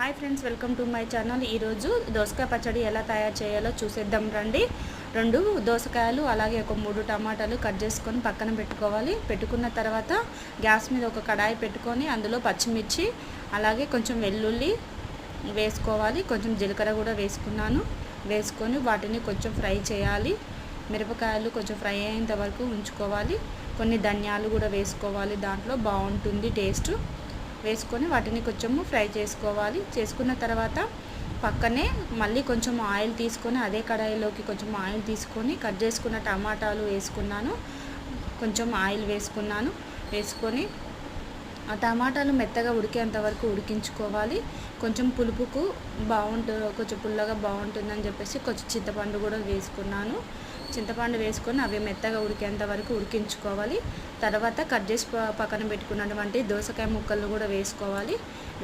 Hi friends, welcome to my channel. ఈరోజు దోసకాయ పచ్చడి ఎలా తయారు చేయాలో చూసేద్దాం రండి. 2 దోసకాయలు అలాగే ఒక 3 టమాటాలు కట్ చేసుకొని పక్కన పెట్టుకోవాలి. పెట్టుకున్న తర్వాత గ్యాస్ మీద ఒక కడాయి పెట్టుకొని అందులో పచ్చిమిర్చి అలాగే కొంచెం వెల్లుల్లి వేసుకోవాలి. కొంచెం జీలకర్ర కూడా వేసుకొని వాటిని కొంచెం ఫ్రై చేయాలి. మిరపకాయలు కొంచెం ఫ్రై అయ్యేంత వరకు ఉంచుకోవాలి. కొన్ని ధనియాలు కూడా వేసుకోవాలి, దాంట్లో బాగుంటుంది టేస్ట్. వేసుకొని వాటిని కొంచెము ఫ్రై చేసుకోవాలి. చేసుకున్న తర్వాత పక్కనే మళ్ళీ కొంచెం ఆయిల్ తీసుకొని అదే కడాయిలోకి కొంచెం ఆయిల్ తీసుకొని కట్ చేసుకున్న టమాటాలు వేసుకున్నాను. కొంచెం ఆయిల్ వేసుకొని ఆ టమాటాలు మెత్తగా ఉడికేంత వరకు ఉడికించుకోవాలి. కొంచెం పులుపుకు కొంచెం పుల్లగా బాగుంటుందని చెప్పేసి కొంచెం చింతపండు కూడా చింతపండు వేసుకొని అవి మెత్తగా ఉడికేంత వరకు ఉడికించుకోవాలి. తర్వాత కట్ చేసి పక్కన పెట్టుకున్నటువంటి దోసకాయ ముక్కలు కూడా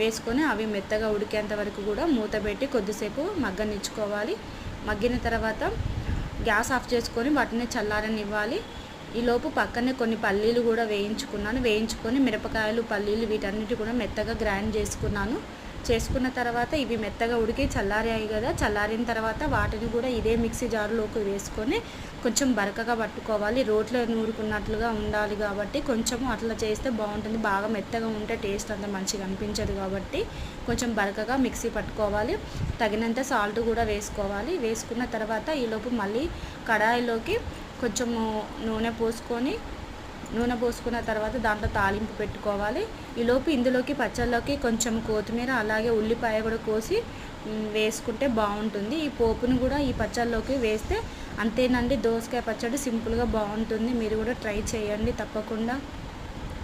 వేసుకొని అవి మెత్తగా ఉడికేంత వరకు కూడా మూత పెట్టి కొద్దిసేపు మగ్గనిచ్చుకోవాలి. మగ్గిన తర్వాత గ్యాస్ ఆఫ్ చేసుకొని వాటిని చల్లారనివ్వాలి. ఈలోపు పక్కనే కొన్ని పల్లీలు కూడా వేయించుకొని మిరపకాయలు, పల్లీలు వీటన్నిటి కూడా మెత్తగా గ్రైండ్ చేసుకున్న తర్వాత ఇవి మెత్తగా ఉడికి చల్లారాయి కదా. చల్లారిన తర్వాత వాటిని కూడా ఇదే మిక్సీ జారులోకి వేసుకొని కొంచెం బరకగా పట్టుకోవాలి. రోట్లో నూరుకున్నట్లుగా ఉండాలి కాబట్టి కొంచెం అట్లా చేస్తే బాగుంటుంది. బాగా మెత్తగా ఉంటే టేస్ట్ అంత మంచిగా అనిపించదు కాబట్టి కొంచెం బరకగా మిక్సీ పట్టుకోవాలి. తగినంత సాల్ట్ కూడా వేసుకోవాలి. వేసుకున్న తర్వాత ఈలోపు మళ్ళీ కడాయిలోకి కొంచెం నూనె పోసుకున్న తర్వాత దాంట్లో తాలింపు పెట్టుకోవాలి. ఈలోపు ఇందులోకి పచ్చళ్ళలోకి కొంచెం కొత్తిమీర అలాగే ఉల్లిపాయ కూడా కోసి వేసుకుంటే బాగుంటుంది. ఈ పోపును కూడా ఈ పచ్చళ్ళలోకి వేస్తే అంతేనండి, దోసకాయ పచ్చడి సింపుల్గా బాగుంటుంది. మీరు కూడా ట్రై చేయండి తప్పకుండా.